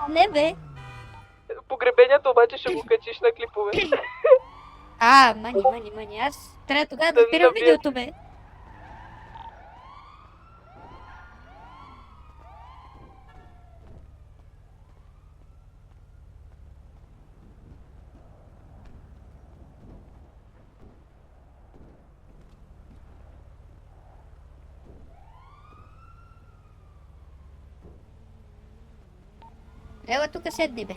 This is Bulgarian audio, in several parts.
Не бе. Погребението обаче ще го качиш на клипове. Мани. Аз трябва тогава да спирам видеото, бе. Ела тук седни, бе.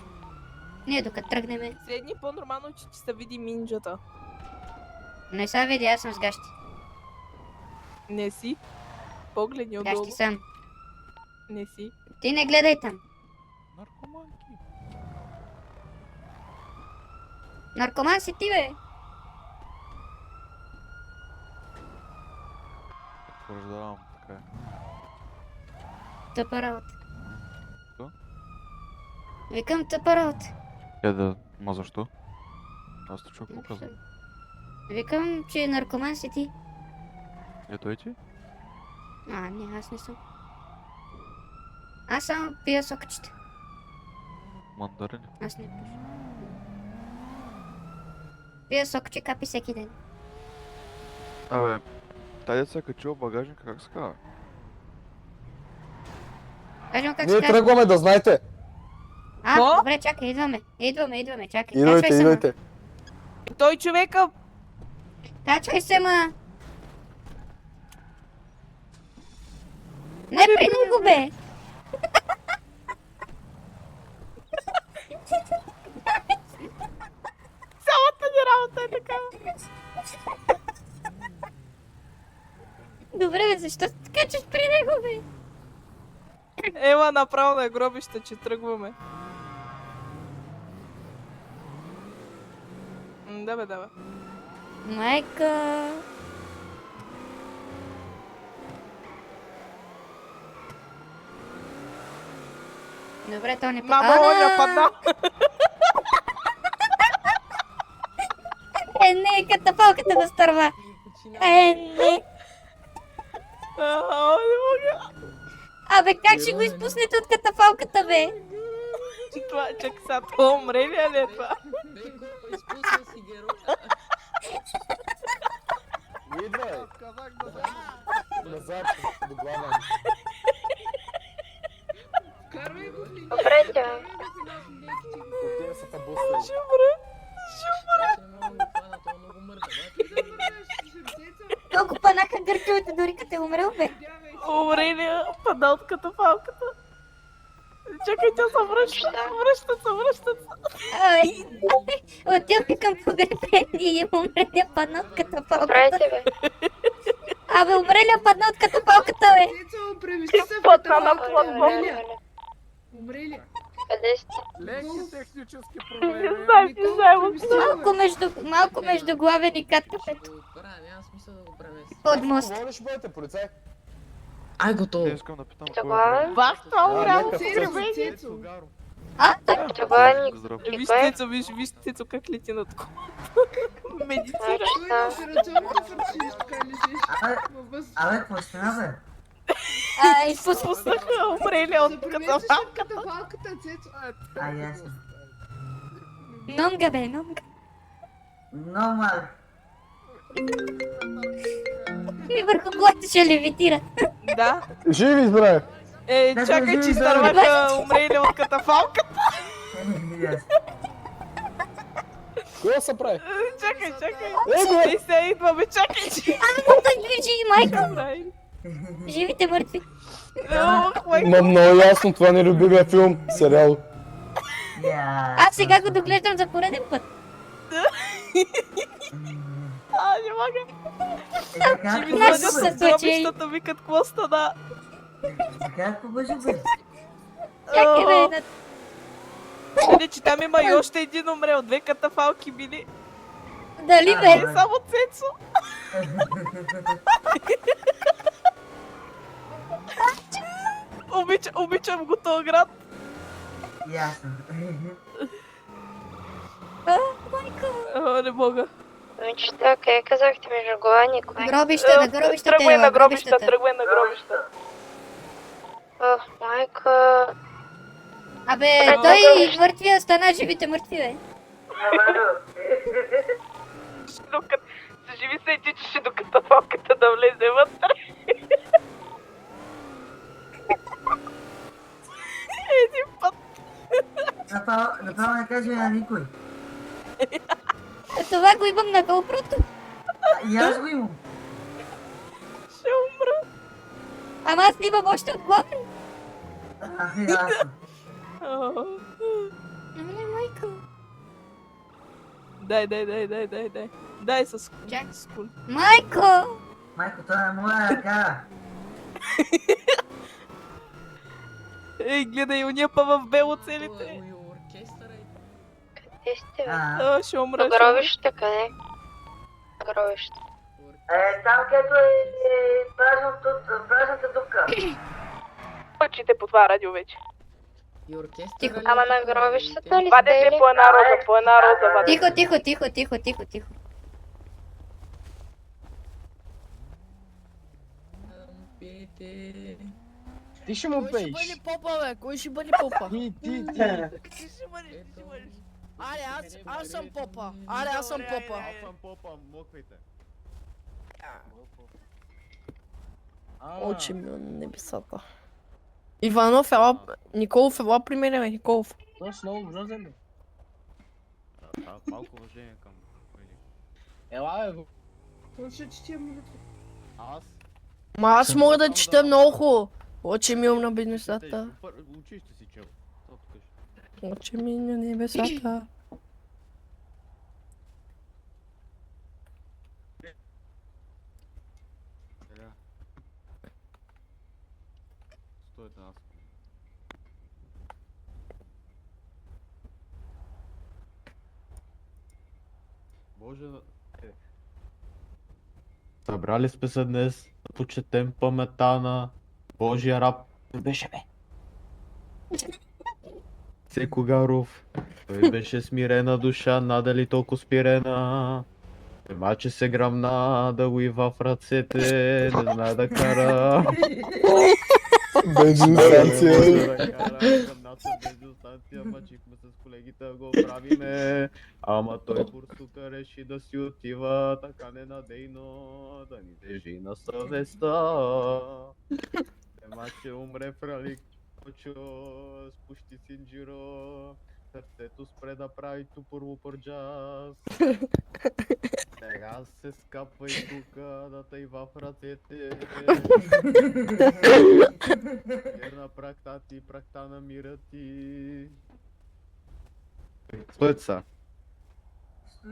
Ние докато тръгнеме. Седни по-нормално, че ти се види минджата. Не са види, аз съм с гащи. Не си. Погледни отдолу. Гащи съм. Не си. Ти не гледай там. Наркоманки. Наркоман си ти, бе. Потвърждавам, така е. Тъпа работа. Що? Викам тъпа работа. Ма защо? Аз те чух какво казвам. Викам, че наркоман си ти. Той ти? Не, аз не съм. Аз само пия сокчета. Мандарин. Аз не пуша. Пия сокче капи всеки ден. Абе, тази деца е качила багажника, как се казва? Кажем как се Ние казва. тръгваме, да знаете. Добре, чакай, идваме, чакай. Идвайте, Качвай се, ма. идвайте. Той човека... Качвай се, ма. Не при него, бе. Цялата ни работа е такава. Добре, бе, защо се качаш при него, бе? Ела направо на гробище, че тръгваме. Да бе. Майка. Добре, то не Мама, Оля, падна. Не, катафалката го стърва. Не. Не мога. Абе, как ще го изпуснете от катафалката, бе? Това, чакай сега, това умре ли е това? Изпусна си героя. Идвай. Назад, до главен. Карвай го в линия. Добре, тя. Те са табусли. Ще умре. Не мога да го хвана, той много мърда. Колко панака гърчовете, дори като е умрел, бе. Умре ли е? Падна от катафалката. Чакай, тя се връща. Връщат се. Отиваме към погребение и умреля падна от катафалката. Правите, бе. Абе, умреля падна от катафалката, бе. Деца, премести се в Падна на катафалката. платформа. Умре ли? Къде сте? Леки технически Не проблеми. знам. Малко между главен и катапето. Няма смисъл да го премести. Под мост. Какво ще бъдете, полицай? Ай, готово. Не искам да питам Това е. Бах, това умря нека от се погребение. Това е Виж, Никипе. Цецо, виж, Цецо, как лети над колата. Медицина. Значи, Той на операционната фарчиш, така лежиш. Във въздуха. Абе, какво стана, бе? Изпусна. Пуснаха умрели от Да преместиш в катафалката. катафалката, Цецо. А, ясно. Нонга, бе, нонга. Нормал. И върху главата ще левитира. Да. Живи, бре! Чакай, че изтърваха умрели от катафалката. Ясно. Какво се прави? Чакай. Его! И сега идваме, чакай, че... Той движи, майка. Живите мъртви. Ма много ясно, това не е любимия филм, сериал. Аз сега го доглеждам за пореден път. Не мога. Така, Ми Нас звънят се с случи. гробищата, викат, какво стана? какво бъжи, бе? Чакай, бе. Не, че там има и още един умрел, 2 катафалки били. Дали, Не бе? само Цецо. Обичам го този град. Ясно. Майка. Не мога. Момичета, къде казахте между глава никой? Гробища, на гробищата. Тръгвай на гробища, гробищата. тръгвай на гробища. Майка. Абе, той мъртвия стана живите мъртви, бе. Докато се живи се тичаше до катафалката да влезе вътре. Един път. Направо не кажи на никой. Това го имам на GoPro-то. И аз го имам. Ще умра. Ама аз имам още отглавен. Ясно. Не, майко. Дай. Дай с Чак. скул. Майко! Майко, това е моя ръка. Ей, гледай, уния па в бело целите. Къде сте, бе? Ще умра. На гробищата къде? На гробищата. Там където е празната дупка. Очите по това радио вече. Тихо. Ама на гробищата ли сте Вадете или? по една роза вадете. Тихо. Ти ще му пееш. Кой ще бъде попа, бе? Кой ще бъде попа? Ти. Ти ще бъдеш. Аре, аз съм попа. Аз съм попа. съм попа, моквайте. Очи ми на небесата. Иванов, ела... Николов, ела при мене, бе, Николов. Той е много грозен, бе. Малко уважение към Велик. Ела, бе. Точно, че ти е молитва. Аз? Ма аз мога да чета много хубаво. Очи ми на небесата. Училище си чел. Очи ми на небесата. Сега. Стойте нас. Боже, събрали сме се днес да почетем паметта на Божия раб. Беше бе. Секогаров. Той беше смирена душа, надали толкова спирена. Маче се грамна да уива в ръцете, не знае да кара. Бензиностанция. Бензиностанция, мъчихме с колегите да го правиме. Ама той бурсука реши да си отива така ненадейно, да ни тежи на съвестта. Маче умре в ралик, спущи синджиро. Сърцето спре да прави тупор пърджас. Сега се скапва и тука да тъйва в ръцете. Верна прахта ти, прахта на мира ти. Стойте са.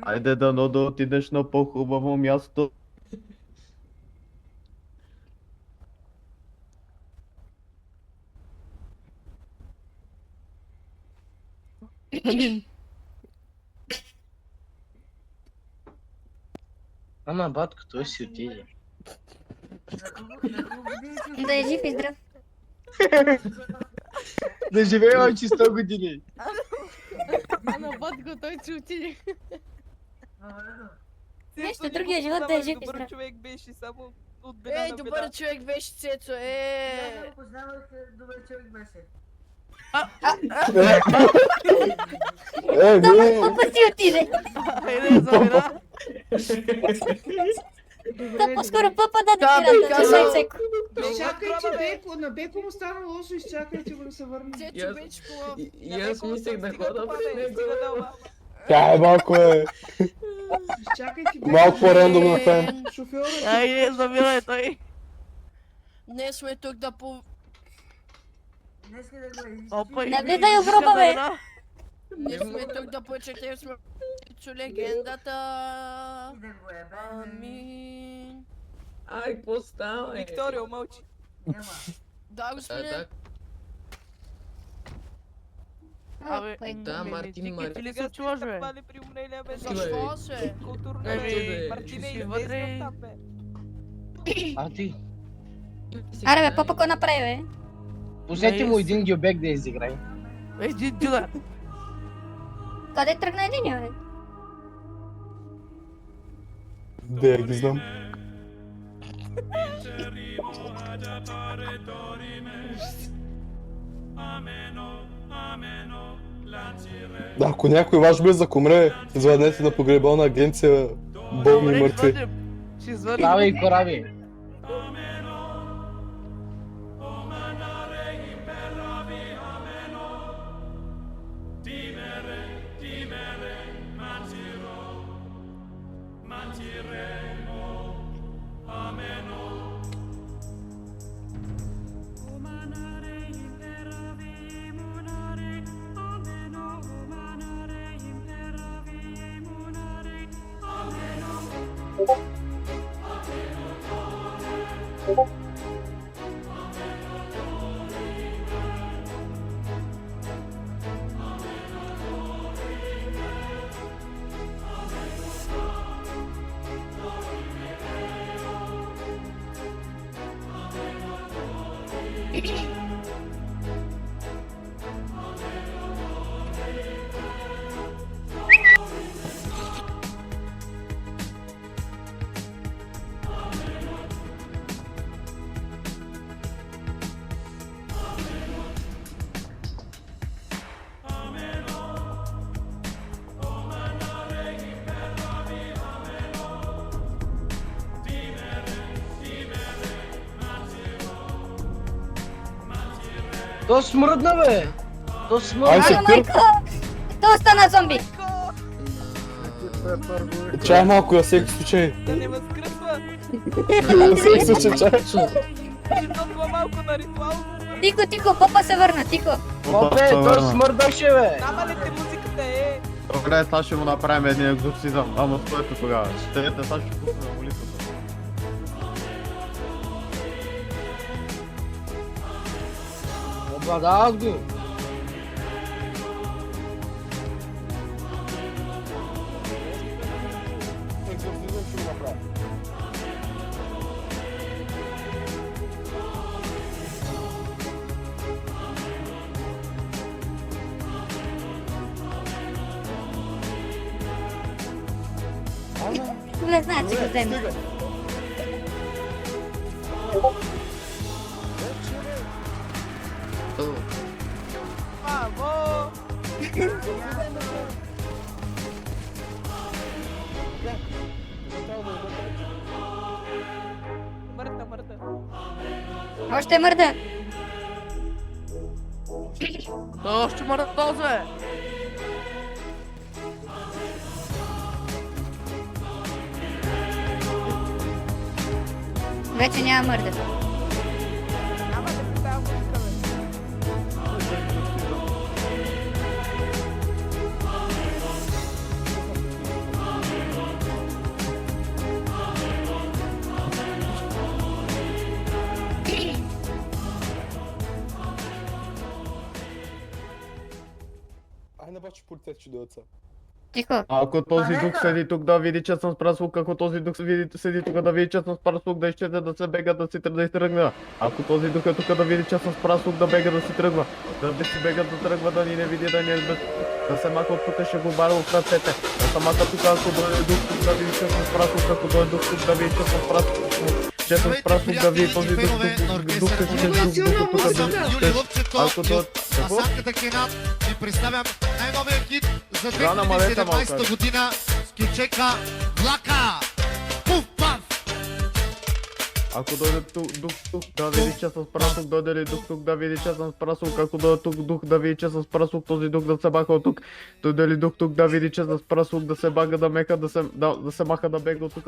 Айде дано да отидеш на по-хубаво място. Ама, батко, той си отиде. Да е жив и здрав. Да живее още 100 години. На батко, той си отиде. Нещо, другия живот да е жив и Добър здрав. човек беше само от беда Ей, на добър беда. човек беше Цецо, Аз не го познавах, добър човек беше. Не. Папа си отиде. Айде, замина. Да, по-скоро папа даде Да, бе, пирата. казал. Чакай, Цеко. Изчакайте Беко, на Беко му стана лошо, изчакайте го да се върне. Цецо беше по... И аз мислех да хода при него. Тя е малко е. Изчакайте Беко. Малко по-рандом на фен. Шофьора. Айде, замина той. Днес сме тук да по... Днеска да го изпи. Опа, Не влизай в гроба, бе. Днес сме тук да почетем сме... Цецо легендата. И да го ебем. Амин. Ай, какво става, е? Викторио, мълчи. Няма. Да, господин. Да, Абе, да, Мартин, Мартин. Ти ли се чуваш, бе? Пали при умрелия, бе? Защо се? Културно, Ай, ти, бе. бе. Мартине, Ще си излез вътре. там, бе. А ти? Аре бе, папа, какво направи, бе? Пуснете му един гюбек да изиграе. Един дюда. Къде тръгна единия, бе? Да, я ги знам. Ameno, amen. Ако някой ваш близък умре, звънете на погребална агенция болни и мъртви. Ще звъним. Давай, кораби. То смръдна, бе! То Ай, смръдна! се тър... То стана зомби! Чай малко, за всеки случай. Да не възкръсва. За всеки случай, чай. Ще толкова малко на ритуал. Тихо, попа се върна, тихо. Попе, то смърдаше, бе! Намалете музиката, е. Добре, сега ще му направим един екзорцизъм. Ама стойте тогава. Ще сега ще пусна на молитвата. Обладават го! Не знаят, че го вземе. Мамо! Мърда. Още мърда. Още мърда този! Вече няма мърда. Няма да поставя музика, бе. Ай, не бачи полицейски чудовеца. Тихо. Ако този дух седи тук да види, че съм с праслук, ако този дух седи тук да види, че съм с праслук, да изчезне, да се бега, да си тръгне. Ако този дух е тук да види, че съм с праслук, да бега, да си тръгва. Да си бега, да тръгва, да ни не види, да ни е без... Да се маха от тук, ще го бара в ръцете. Да се маха тук, ако дойде дух тук да види, че съм с праслук, ако дойде дух тук да види, че съм с праслук. Че съм с праслук, да види този дух тук, ако дойде... Насамката Кенат ви представям най-новия хит за 2017 година с кичека Влака. Пуф паф! Ако дойде дух тук да види, че съм с праслук, дойде ли дух тук да види, че съм с праслук, ако дойде тук дух да види, че съм с праслук, този дух да се баха от тук, дойде ли дух тук да види, че съм с праслук, да се бага, да мека, да се маха, да бега от тук,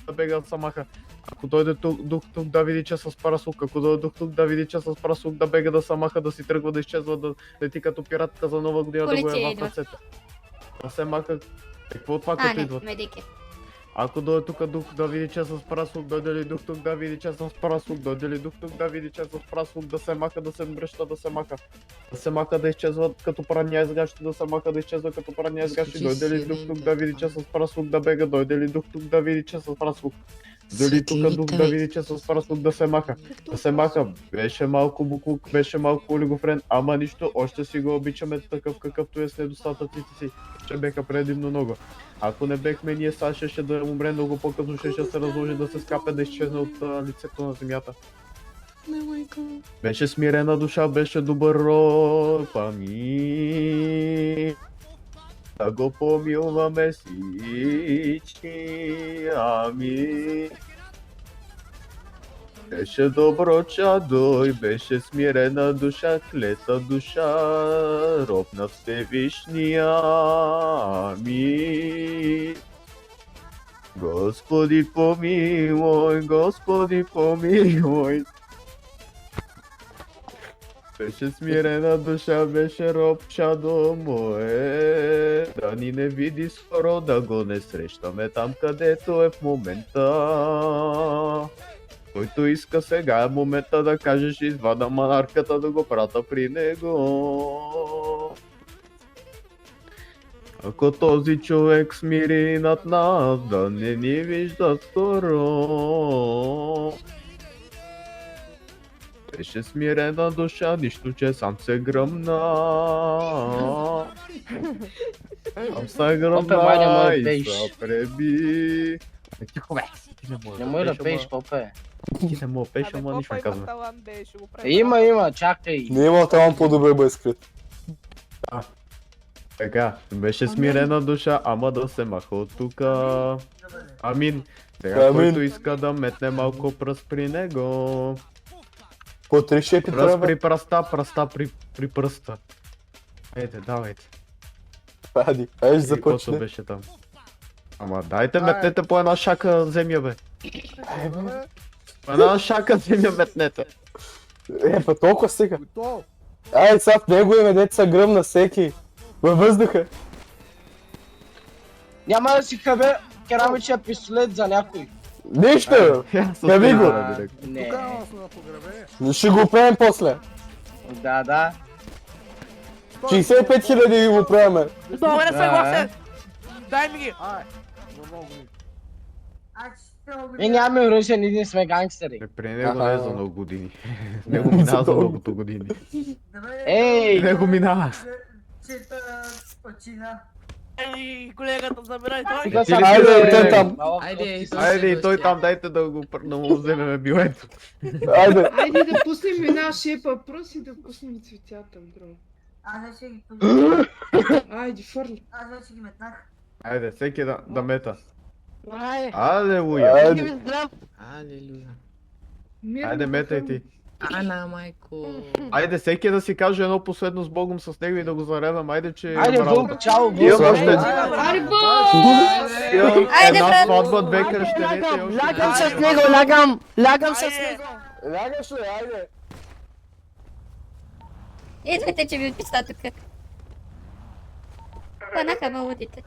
да бега, да се маха. Ако дойде дух тук да види, че съм с праслук, ако дойде дух тук да види, че съм с праслук, да бега, да се маха, да си тръгва, да изчезва, да лети като пиратка за нова година, да го е в ръцете. Да се маха. Какво това като идват? Медики. Ако дойде тук дух да види, че съм с праслук, дойде ли дух тук да види, че съм с праслук, дойде ли дух тук да види, че съм с праслук, да се маха, да се връща, да се маха. Да се маха, да изчезва като прания изгащи, да се маха, да изчезва като прания изгащи, дойде ли дух тук да види, че съм с праслук, да бега, дойде ли дух тук да види, че съм с праслук. Дали тук дух да види, че съм с праслук, да се маха. Да се маха. Беше малко буклук, беше малко олигофрен, ама нищо, още си го обичаме такъв какъвто е с недостатъците си, че беха предимно много. Ако не бехме ние, Саша ще да умре много по-късно, ще се разложи, да се скапе, да изчезне от лицето на земята. Беше смирена душа, беше добър роб, ами... да го помилваме всички. Амин. Беше добро чадо и беше смирена душа, клета душа, роб на Всевишния. Амин. Господи помилуй, Господи помилуй. Беше смирена душа, беше роб чадо мое. Да ни не види скоро, да го не срещаме там, където е в момента. Който иска сега е момента да кажеш, извада манарката да го прата при него. Ако този човек смири над нас, да не ни вижда скоро. Беше смирена душа, нищо че сам се гръмна. Сам се Опе, гръмна май, не може да и пееш. се преби. Тихо бе! Не може да пееш, попе. Ти не мога пееш, Абе, ама нищо Попа не има казвам. талант, бе, ще го прави. Има, чакай. Не има талант по-добре бъде скрит. Така, беше смирена душа, ама да се маха от тука. Амин. Сега, Амин. който иска да метне малко пръст при него. По 3-6 Пръст трябва. при пръста, пръста при пръста. Айде, давайте. Айде Каквото започне. беше там. Ама дайте метнете по една шака земя, бе. По една шака земя метнете. Па толкова сега. Ай, сега в него име деца гръмна всеки. Във въздуха. Няма да си хабе керамичен пистолет за някой. Нищо! Хаби го! Не. Ще го правим после. Да. 65 000 ги го правим. Добре, съгласен. Дай ми ги. Ние нямаме оръжие, ние сме гангстери. При него не е за много години. С него минава за многото години. Ей! Него минава. Чета почина. Ей, колегата, забирай той. Тука Ти са ли Айде, бе, те бе? там. Айде и той там, дайте да му вземем билето. Айде. Айде да пуснем една шепа пръст и да пуснем цветята вдруг. Аз вече ги пуснах. Айде, фърли. Аз вече ги метнах. Айде, всеки да мета. Айде. Алелуя. Айде. Здрав. Алелуя. Мирно Айде, да метай фърли. ти. Ана, майко. Айде, всеки да си каже едно последно с Богом с него и да го заревам. Айде, че Айде, имам работа. вълк, чао, Имам вълк. още Арбо! имам Айде, една брат! сватба, две кръщеница и още... Лягам с него, лягам с него. Лягаш ли, айде. Идвайте, че ви отписта тук. Панаха ме лудите.